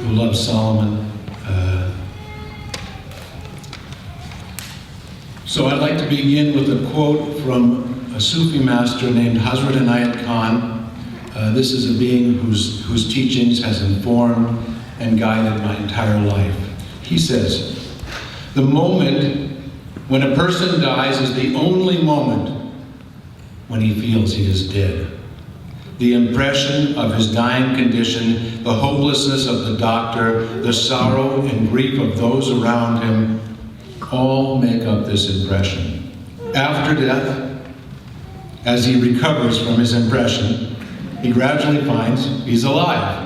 who loves Solomon. So I'd like to begin with a quote from a Sufi master named Hazrat Inayat Kahn. This is a being whose teachings has informed and guided my entire life. He says, "The moment when a person dies is the only moment when he feels he is dead. The impression of his dying condition, the hopelessness of the doctor, the sorrow and grief of those around him, all make up this impression. After death, as he recovers from his impression, he gradually finds he's alive."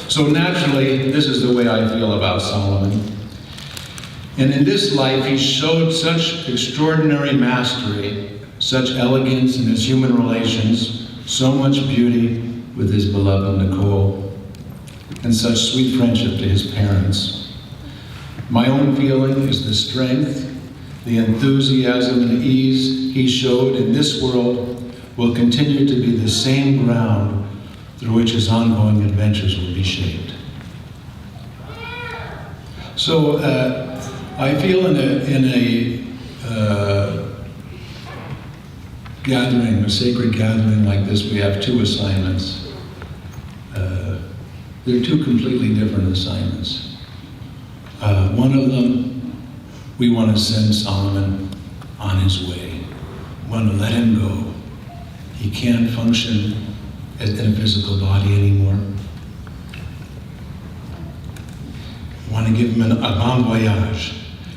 So naturally, this is the way I feel about Solomon. And in this life, he showed such extraordinary mastery, such elegance in his human relations, so much beauty with his beloved Nicole, and such sweet friendship to his parents. My own feeling is the strength, the enthusiasm and ease he showed in this world will continue to be the same ground through which his ongoing adventures will be shaped. So I feel in a gathering, a sacred gathering like this, we have two assignments. They're two completely different assignments. One of them, we want to send Solomon on his way. We want to let him go. He can't function in a physical body anymore. We want to give him a bon voyage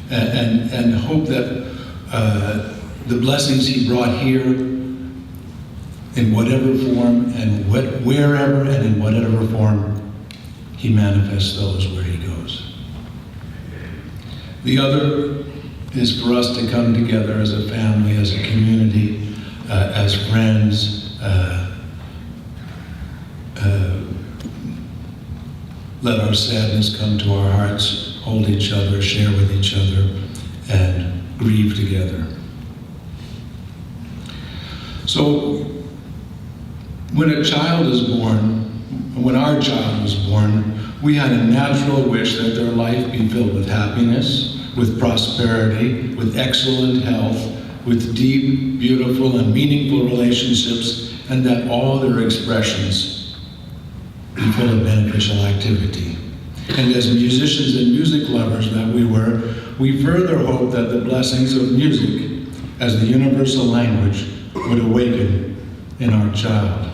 and hope that the blessings he brought here in whatever form and wherever and in whatever form, he manifests those where he goes. The other is for us to come together as a family, as a community, as friends, let our sadness come to our hearts, hold each other, share with each other, and grieve together. So, when a child is born, when our child was born, we had a natural wish that their life be filled with happiness, with prosperity, with excellent health, with deep, beautiful, and meaningful relationships, and that all their expressions be full of beneficial activity. And as musicians and music lovers that we were, we further hope that the blessings of music as the universal language would awaken in our child.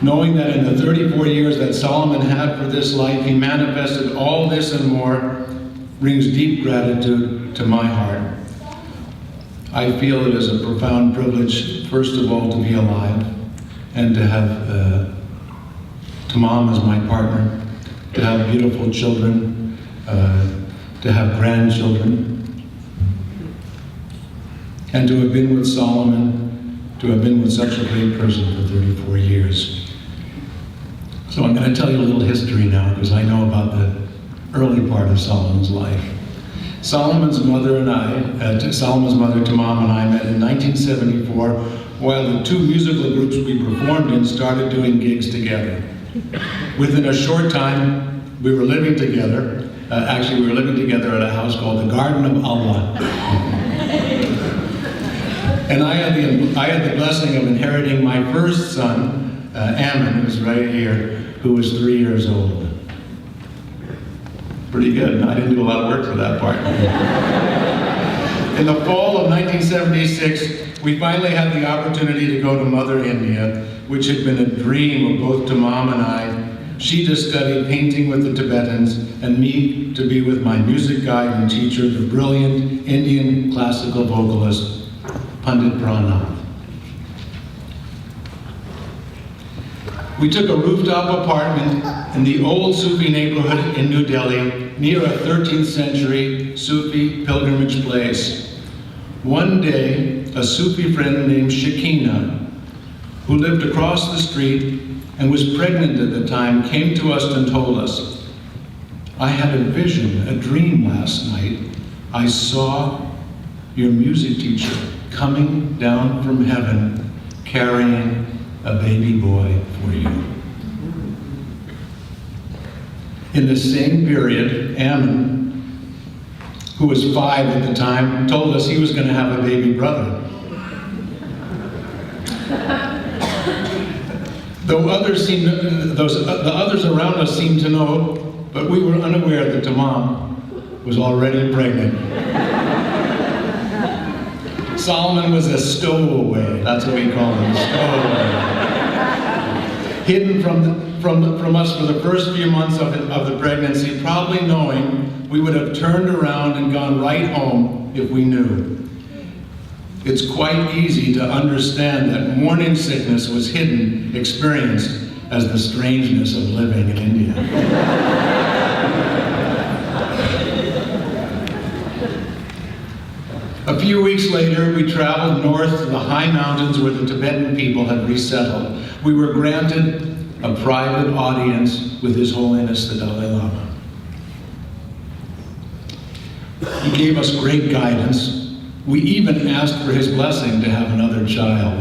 Knowing that in the 34 years that Solomon had for this life, he manifested all this and more, brings deep gratitude to my heart. I feel it is a profound privilege, first of all, to be alive, and to have Tamam as my partner, to have beautiful children, to have grandchildren, and to have been with Solomon, to have been with such a great person for 34 years. So I'm going to tell you a little history now, because I know about the early part of Solomon's life. Solomon's mother Tamam and I met in 1974, while the two musical groups we performed in started doing gigs together. Within a short time, we were living together. Actually, we were living together at a house called the Garden of Allah. And I had the blessing of inheriting my first son, Ammon, who's right here, who was 3 years old. Pretty good. I didn't do a lot of work for that part. In the fall of 1976, we finally had the opportunity to go to Mother India, which had been a dream of both Tamam and I. She to study painting with the Tibetans, and me to be with my music guide and teacher, the brilliant Indian classical vocalist, Pandit Pranav. We took a rooftop apartment in the old Sufi neighborhood in New Delhi, near a 13th century Sufi pilgrimage place. One day, a Sufi friend named Shekina, who lived across the street and was pregnant at the time, came to us and told us, "I had a vision, a dream last night. I saw your music teacher, coming down from heaven, carrying a baby boy for you. In the same period, Ammon, who was 5 at the time, told us he was going to have a baby brother. Though the others around us seemed to know, but we were unaware that Tamam was already pregnant. Solomon was a stowaway. That's what we call him, a stowaway. Hidden from us for the first few months of the pregnancy, probably knowing we would have turned around and gone right home if we knew. It's quite easy to understand that morning sickness was experienced as the strangeness of living in India. A few weeks later, we traveled north to the high mountains where the Tibetan people had resettled. We were granted a private audience with His Holiness the Dalai Lama. He gave us great guidance. We even asked for his blessing to have another child.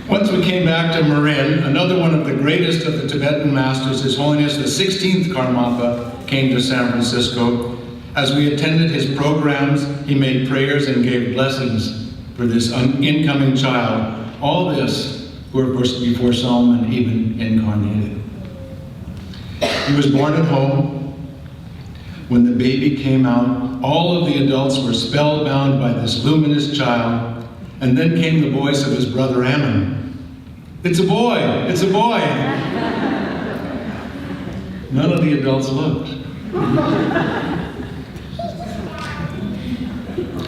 Once we came back to Marin, another one of the greatest of the Tibetan masters, His Holiness the 16th Karmapa, came to San Francisco. As we attended his programs, he made prayers and gave blessings for this incoming child. All this were, of course, before Solomon even incarnated. He was born at home. When the baby came out, all of the adults were spellbound by this luminous child. And then came the voice of his brother Ammon. "It's a boy! It's a boy!" None of the adults looked.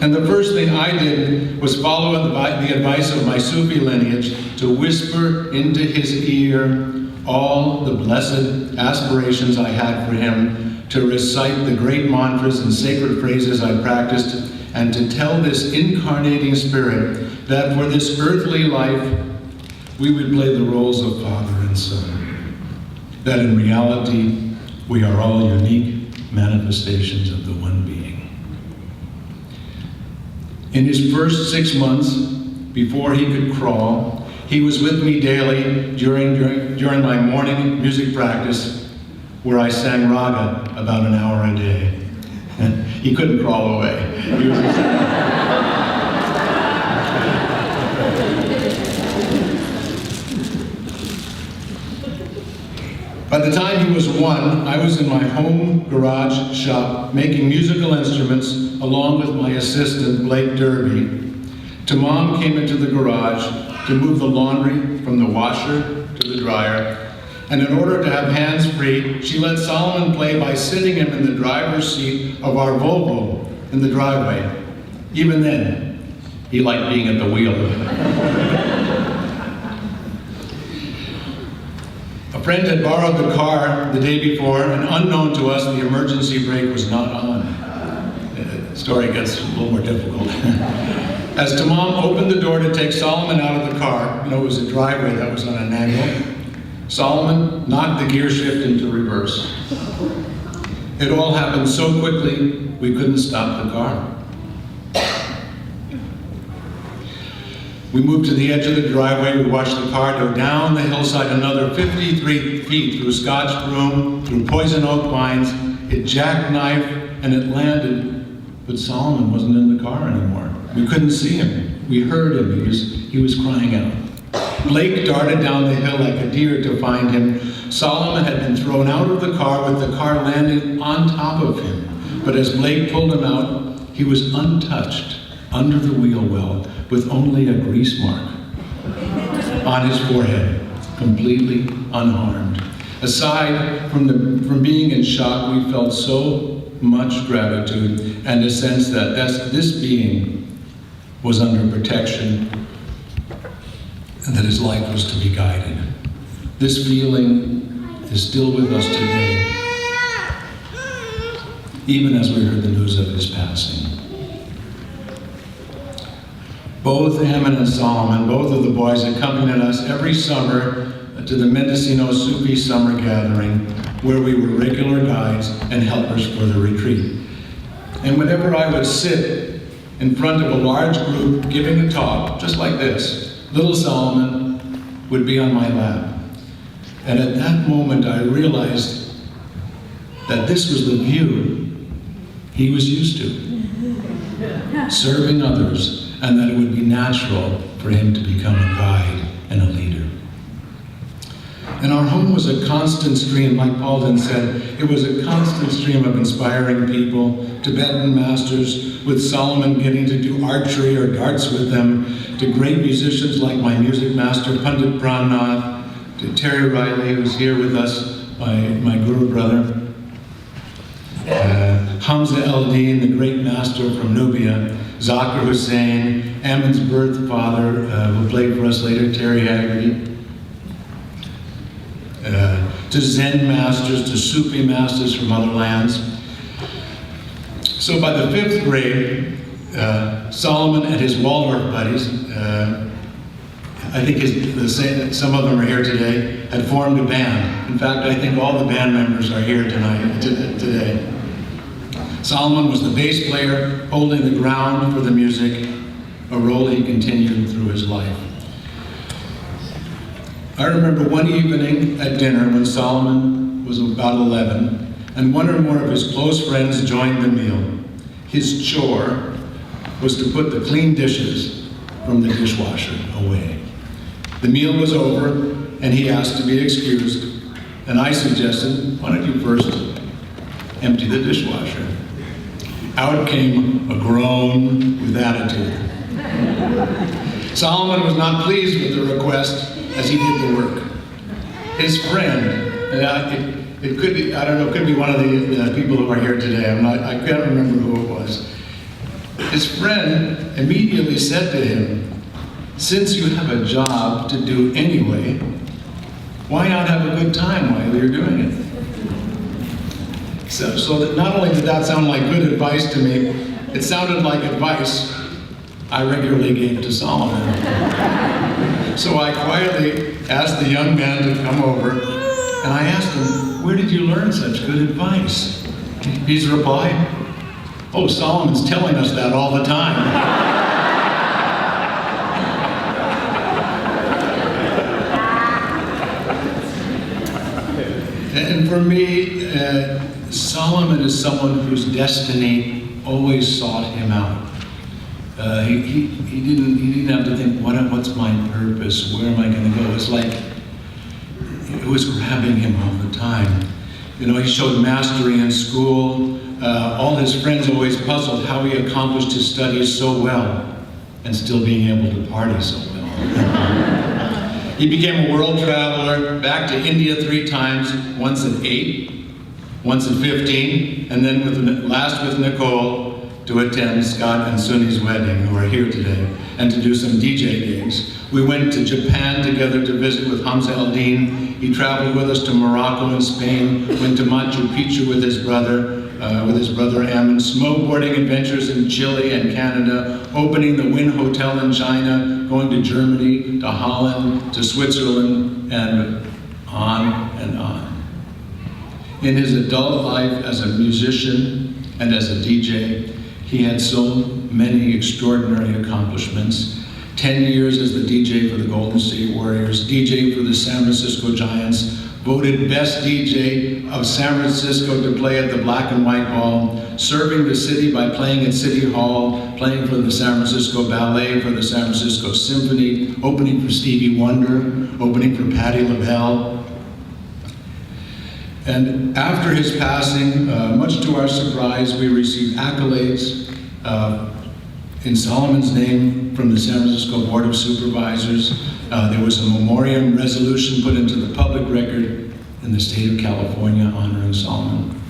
And the first thing I did was follow the advice of my Sufi lineage to whisper into his ear all the blessed aspirations I had for him, to recite the great mantras and sacred phrases I practiced, and to tell this incarnating spirit that for this earthly life, we would play the roles of father and son. That in reality, we are all unique manifestations of the one being. In his first 6 months, before he could crawl, he was with me daily during my morning music practice, where I sang raga about an hour a day. He couldn't crawl away. He was By the time he was 1, I was in my home garage shop making musical instruments along with my assistant, Blake Derby. Tamam came into the garage to move the laundry from the washer to the dryer, and in order to have hands free, she let Solomon play by sitting him in the driver's seat of our Volvo in the driveway. Even then, he liked being at the wheel. A friend had borrowed the car the day before, and unknown to us, the emergency brake was not on. The story gets a little more difficult. As Tamam opened the door to take Solomon out of the car, it was a driveway that was on an angle, Solomon knocked the gear shift into reverse. It all happened so quickly, we couldn't stop the car. We moved to the edge of the driveway. We watched the car go down the hillside another 53 feet through Scotch broom, through poison oak vines. It jackknifed and it landed, but Solomon wasn't in the car anymore. We couldn't see him. We heard him. He was crying out. Blake darted down the hill like a deer to find him. Solomon had been thrown out of the car with the car landing on top of him. But as Blake pulled him out, he was untouched under the wheel well with only a grease mark on his forehead, completely unharmed. Aside from being in shock, we felt so much gratitude and a sense that this being was under protection and that his life was to be guided. This feeling is still with us today, even as we heard the news of his passing. Both Ammon and Solomon, both of the boys, accompanied us every summer to the Mendocino Sufi summer gathering, where we were regular guides and helpers for the retreat. And whenever I would sit in front of a large group giving a talk, just like this, little Solomon would be on my lap. And at that moment I realized that this was the view he was used to, serving others, and that it would be natural for him to become a guide and a leader. And our home was a constant stream, like Paulden said, it was a constant stream of inspiring people, Tibetan masters, with Solomon getting to do archery or darts with them, to great musicians like my music master, Pandit Pramnath, to Terry Riley, who's here with us, my guru brother, Hamza El-Din, the great master from Nubia, Zakir Hussain, Amin's birth father, who played for us later, Terry Haggerty, to Zen masters, to Sufi masters from other lands. So by the 5th grade, Solomon and his Waldorf buddies, I think some of them are here today, had formed a band. In fact, I think all the band members are here today. Solomon was the bass player, holding the ground for the music, a role he continued through his life. I remember one evening at dinner when Solomon was about 11, and one or more of his close friends joined the meal. His chore was to put the clean dishes from the dishwasher away. The meal was over, and he asked to be excused, and I suggested, why don't you first empty the dishwasher? Out came a groan with attitude. Solomon was not pleased with the request as he did the work. His friend, it could be, I don't know, it could be one of the people who are here today. I can't remember who it was. His friend immediately said to him, since you have a job to do anyway, why not have a good time while you're doing it? So that not only did that sound like good advice to me, it sounded like advice I regularly gave to Solomon. So I quietly asked the young man to come over, and I asked him, where did you learn such good advice? He's replied, oh, Solomon's telling us that all the time. And for me, Solomon is someone whose destiny always sought him out. He didn't have to think, what's my purpose? Where am I going to go? It's like it was grabbing him all the time. You know, he showed mastery in school. All his friends always puzzled how he accomplished his studies so well and still being able to party so well. He became a world traveler, back to India 3 times, once at 8, once at 15, and then last with Nicole to attend Scott and Suni's wedding, who are here today, and to do some DJ gigs. We went to Japan together to visit with Hamza El-Din. He traveled with us to Morocco and Spain, went to Machu Picchu with his brother Amin, snowboarding adventures in Chile and Canada, opening the Wynn Hotel in China, going to Germany, to Holland, to Switzerland, and on and on. In his adult life as a musician and as a DJ, he had so many extraordinary accomplishments. 10 years as the DJ for the Golden State Warriors, DJ for the San Francisco Giants, voted best DJ of San Francisco to play at the Black and White Ball, serving the city by playing at City Hall, playing for the San Francisco Ballet, for the San Francisco Symphony, opening for Stevie Wonder, opening for Patti LaBelle. And after his passing, much to our surprise, we received accolades in Solomon's name from the San Francisco Board of Supervisors. There was a memoriam resolution put into the public record in the state of California honoring Solomon.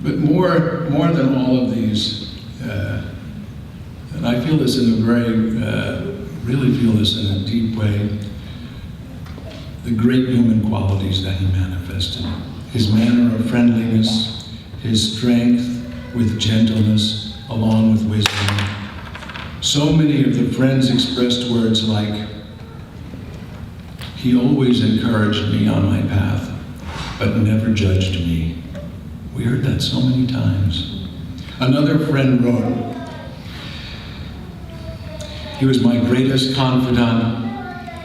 But more than all of these, and I feel this in a really feel this in a deep way, the great human qualities that he manifested. His manner of friendliness, his strength with gentleness, along with wisdom. So many of the friends expressed words like, he always encouraged me on my path. but never judged me. We heard that so many times. Another friend wrote, he was my greatest confidant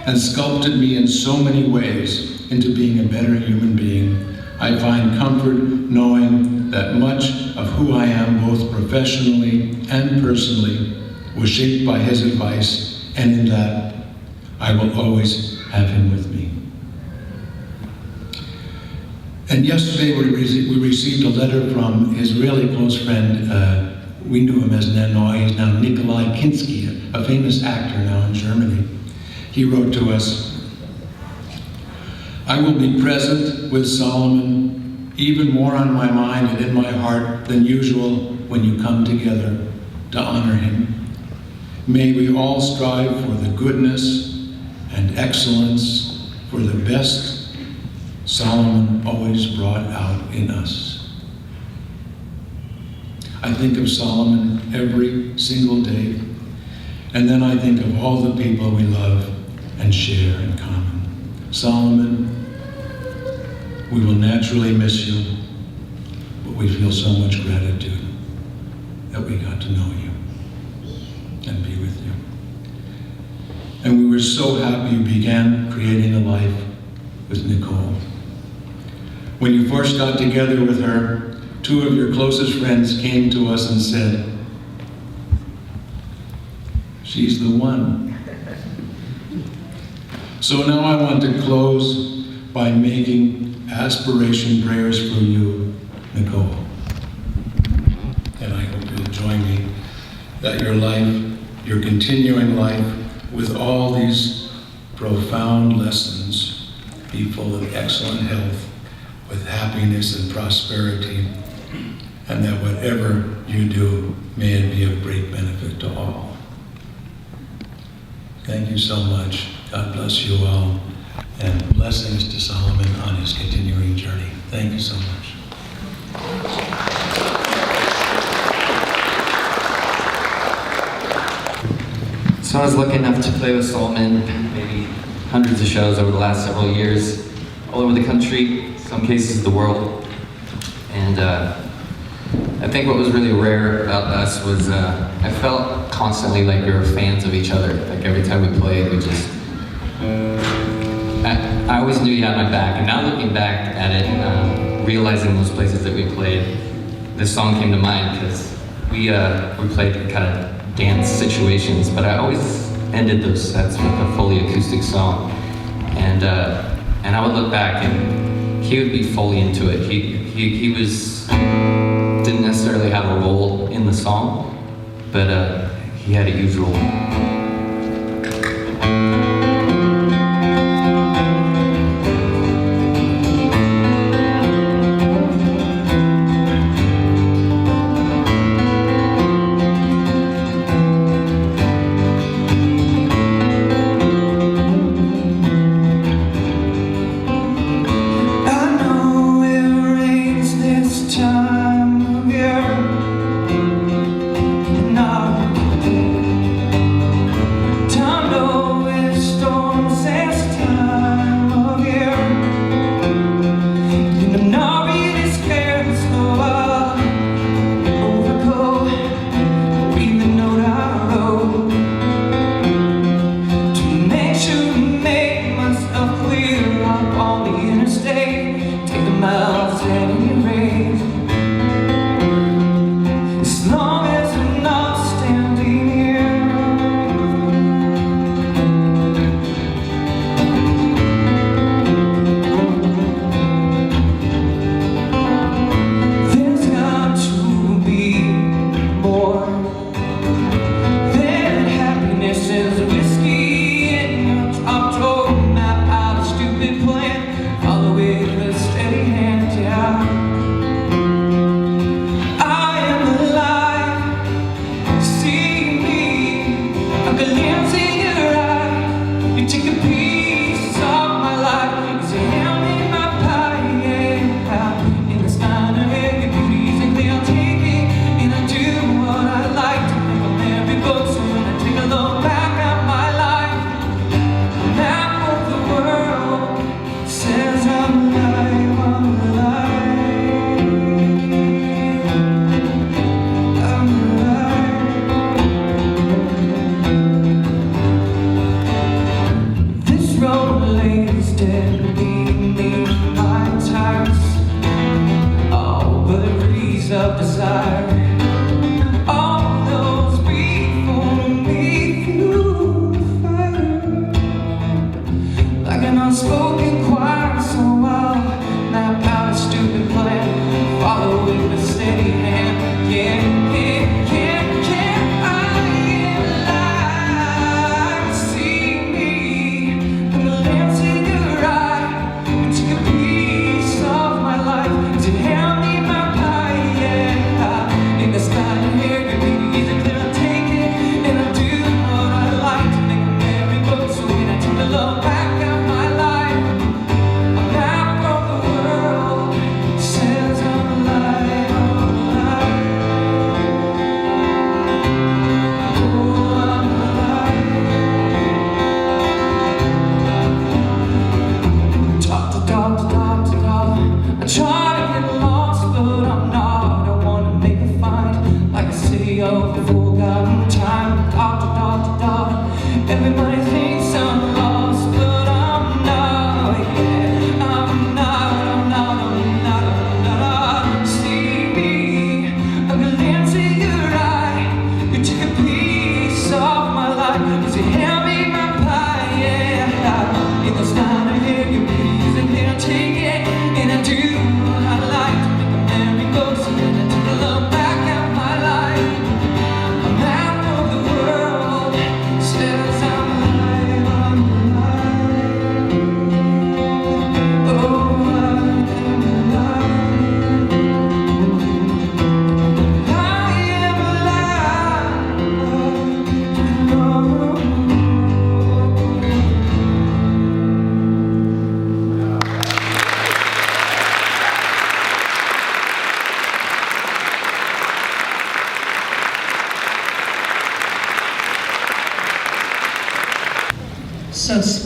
and sculpted me in so many ways into being a better human being. I find comfort knowing that much of who I am, both professionally and personally, was shaped by his advice, and in that, I will always have him with me. And yesterday we received a letter from his really close friend, we knew him as Nenoy, he's now Nikolai Kinski, a famous actor now in Germany. He wrote to us, I will be present with Solomon, even more on my mind and in my heart than usual when you come together to honor him. May we all strive for the goodness and excellence, for the best Solomon always brought out in us. I think of Solomon every single day, and then I think of all the people we love and share in common. Solomon, we will naturally miss you, but we feel so much gratitude that we got to know you and be with you. And we were so happy you began creating a life with Nicole. When you first got together with her, two of your closest friends came to us and said, she's the one. So now I want to close by making aspiration prayers for you, Nicole. And I hope you'll join me that your life, your continuing life, with all these profound lessons, be full of excellent health, with happiness and prosperity, and that whatever you do, may it be of great benefit to all. Thank you so much. God bless you all, and blessings to Solomon on his continuing journey. Thank you so much. So I was lucky enough to play with Solomon maybe hundreds of shows over the last several years, all over the country, some cases the world. And I think what was really rare about us was I felt constantly like we were fans of each other. Like every time we played, we just... I always knew you had my back, and now looking back at it, realizing those places that we played, this song came to mind because we played kind of dance situations, but I always ended those sets with a fully acoustic song, and I would look back and he would be fully into it. He was didn't necessarily have a role in the song, but he had a huge role. Time of year, and I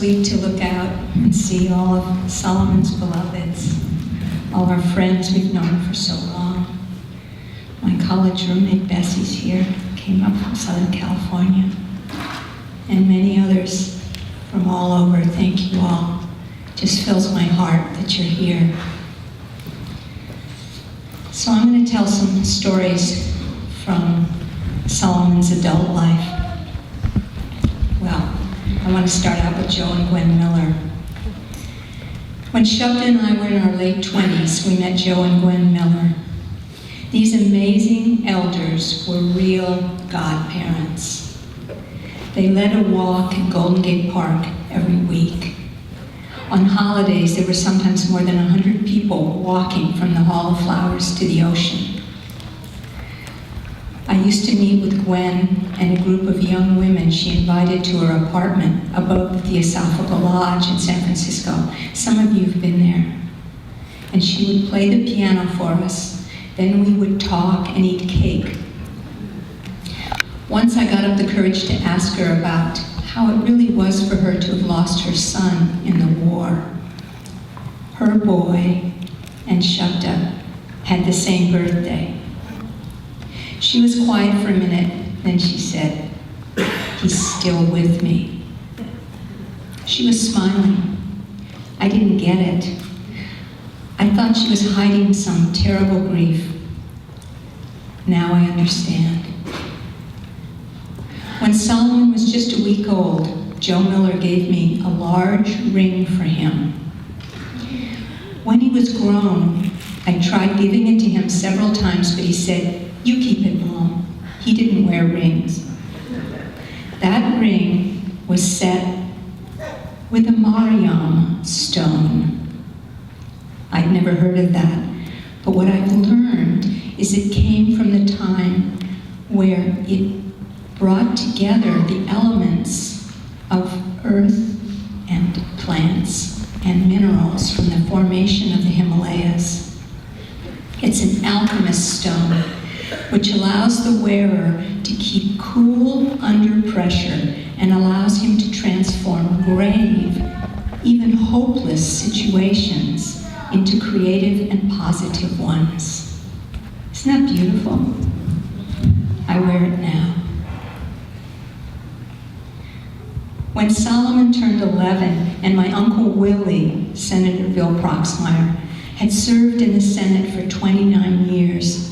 sweet to look out and see all of Solomon's beloveds, all our friends we've known for so long. My college roommate Bessie's here, came up from Southern California, and many others from all over. Thank you all. Just fills my heart that you're here. So I'm going to tell some stories from Solomon's adult life. Well, I want to start out with Joe and Gwen Miller. When Shabda and I were in our late 20s, we met Joe and Gwen Miller. These amazing elders were real godparents. They led a walk in Golden Gate Park every week. On holidays, there were sometimes more than 100 people walking from the Hall of Flowers to the ocean. I used to meet with Gwen and a group of young women she invited to her apartment above the Esophageal Lodge in San Francisco. Some of you have been there. And she would play the piano for us. Then we would talk and eat cake. Once I got up the courage to ask her about how it really was for her to have lost her son in the war. Her boy and Shabda had the same birthday. She was quiet for a minute, then she said, "He's still with me." She was smiling. I didn't get it. I thought she was hiding some terrible grief. Now I understand. When Solomon was just a week old, Joe Miller gave me a large ring for him. When he was grown, I tried giving it to him several times, but he said, "You keep it, Mom." He didn't wear rings. That ring was set with a Mariam stone. I'd never heard of that, but what I've learned is it came from the time where it brought together the elements of earth and plants and minerals from the formation of the Himalayas. It's an alchemist stone, which allows the wearer to keep cool under pressure and allows him to transform grave, even hopeless situations into creative and positive ones. Isn't that beautiful? I wear it now. When Solomon turned 11 and my Uncle Willie, Senator Bill Proxmire, had served in the Senate for 29 years,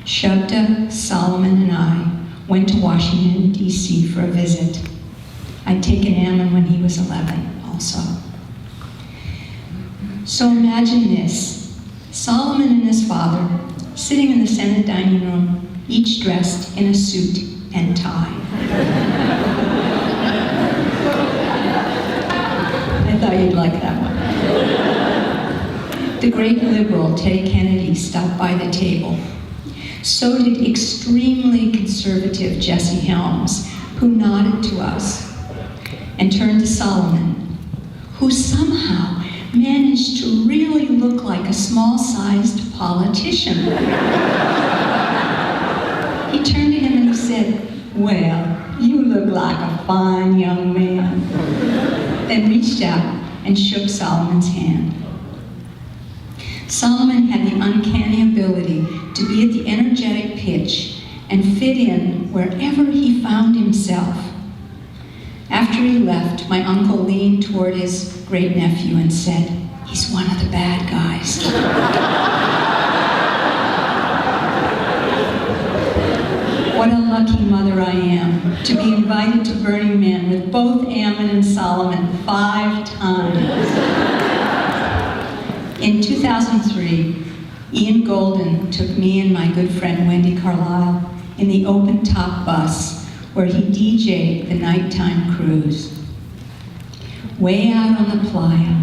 Shabda, Solomon, and I went to Washington, D.C. for a visit. I'd taken Ammon when he was 11 also. So imagine this, Solomon and his father sitting in the Senate dining room, each dressed in a suit and tie. I thought you'd like that one. The great liberal Teddy Kennedy stopped by the table. So did extremely conservative Jesse Helms, who nodded to us and turned to Solomon, who somehow managed to really look like a small-sized politician. He turned to him and he said, "Well, you look like a fine young man," then reached out and shook Solomon's hand. Solomon had the uncanny ability to be at the energetic pitch and fit in wherever he found himself. After he left, my uncle leaned toward his great-nephew and said, "He's one of the bad guys." What a lucky mother I am to be invited to Burning Man with both Ammon and Solomon 5 times. In 2003, Ian Golden took me and my good friend Wendy Carlisle in the open-top bus where he DJ'd the nighttime cruise. Way out on the playa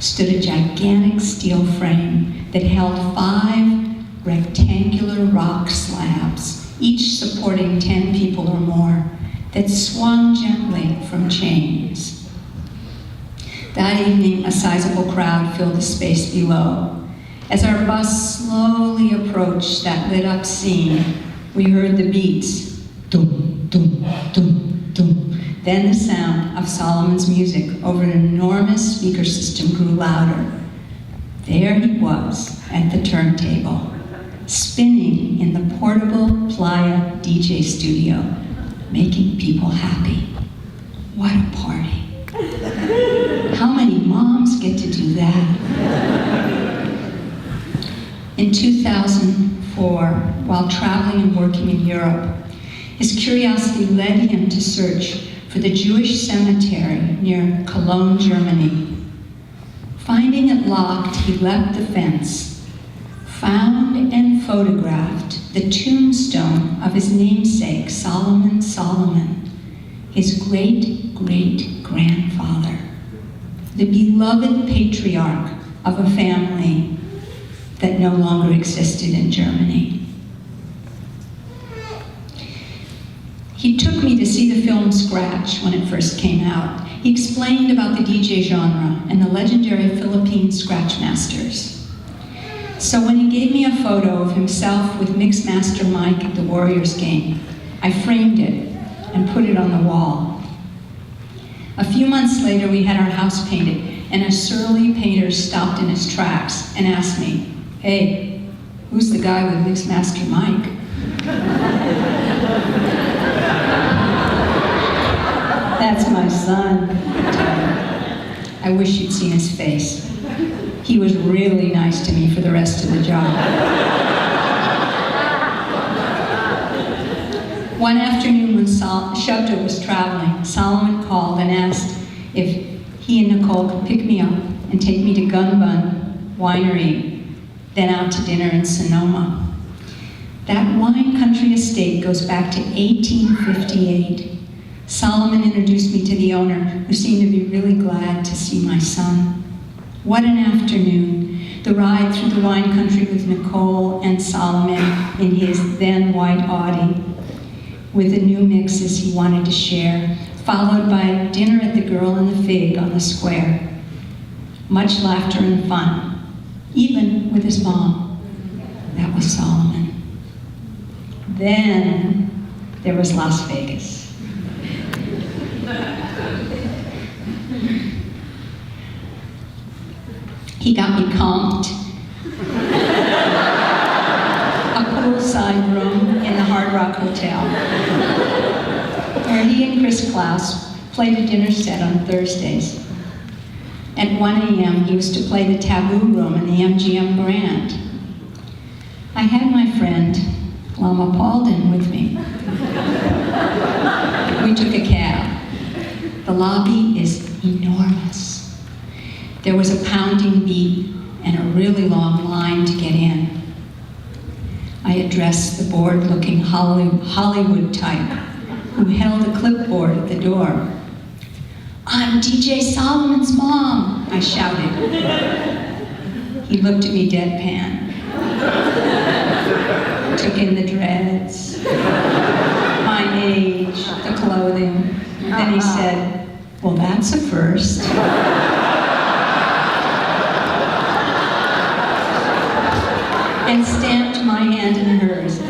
stood a gigantic steel frame that held 5 rectangular rock slabs, each supporting 10 people or more, that swung gently from chains. That evening, a sizable crowd filled the space below. As our bus slowly approached that lit-up scene, we heard the beats, dum, dum, dum, dum, Then the sound of Solomon's music over an enormous speaker system grew louder. There he was at the turntable, spinning in the portable Playa DJ studio, making people happy. What a party. How many moms get to do that? In 2004, while traveling and working in Europe, his curiosity led him to search for the Jewish cemetery near Cologne, Germany. Finding it locked, he leapt the fence, found and photographed the tombstone of his namesake, Solomon, his great-great-grandfather, the beloved patriarch of a family that no longer existed in Germany. He took me to see the film Scratch when it first came out. He explained about the DJ genre and the legendary Philippine scratch masters. So when he gave me a photo of himself with Mixmaster Mike at the Warriors game, I framed it and put it on the wall. A few months later, we had our house painted, and a surly painter stopped in his tracks and asked me, "Hey, who's the guy with Mixmaster Mike?" "That's my son." I wish you'd seen his face. He was really nice to me for the rest of the job. One afternoon when Shabda was traveling, Solomon called and asked if he and Nicole could pick me up and take me to Gun Bun Winery, then out to dinner in Sonoma. That wine country estate goes back to 1858. Solomon introduced me to the owner, who seemed to be really glad to see my son. What an afternoon. The ride through the wine country with Nicole and Solomon in his then white Audi, with the new mixes he wanted to share, followed by dinner at the Girl and the Fig on the square. Much laughter and fun, even with his mom. That was Solomon. Then there was Las Vegas. He got me comped a poolside room in the Hard Rock Hotel, where he and Clouse played a dinner set on Thursdays. At 1 a.m., he was to play the Taboo Room in the MGM Grand. I had my friend, Lama Paulden, with me. We took a cab. The lobby is enormous. There was a pounding beat and a really long line to get in. I addressed the bored-looking Hollywood type who held a clipboard at the door. "I'm DJ Solomon's mom," I shouted. He looked at me deadpan, took in the dreads, my age, the clothing. Then he said, "Well, that's a first." And stamped my hand in hers.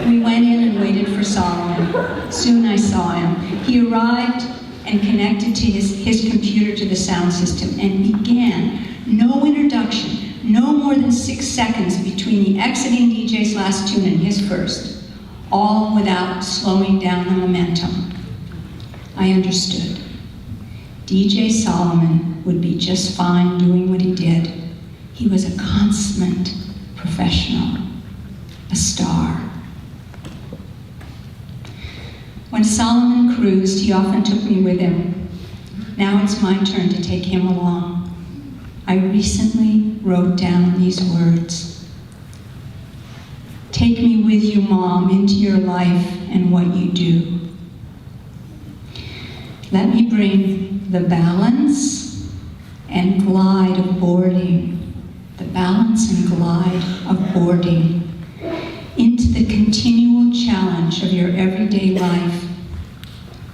We went in and waited for Solomon. Soon I saw him. He arrived and connected to his computer to the sound system and began. No introduction, no more than 6 seconds between the exiting DJ's last tune and his first, all without slowing down the momentum. I understood. DJ Solomon would be just fine doing what he did. He was a consummate professional, a star. When Solomon cruised, he often took me with him. Now it's my turn to take him along. I recently wrote down these words. "Take me with you, Mom, into your life and what you do. Let me bring the balance and glide of boarding, the balance and glide of boarding into the continual challenge of your everyday life.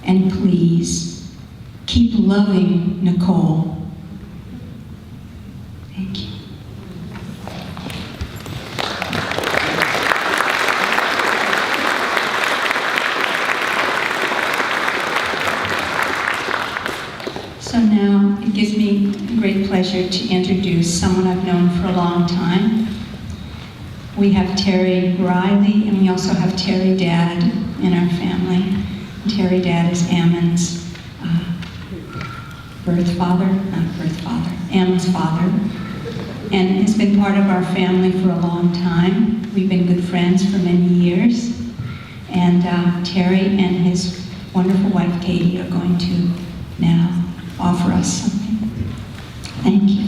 And please, keep loving Nicole." Thank you. pleasure to introduce someone I've known for a long time. We have Terry Riley, and we also have Terry Dad in our family. Terry Dad is Ammon's Ammon's father, and has been part of our family for a long time. We've been good friends for many years, and Terry and his wonderful wife Katie are going to now offer us something. Thank you.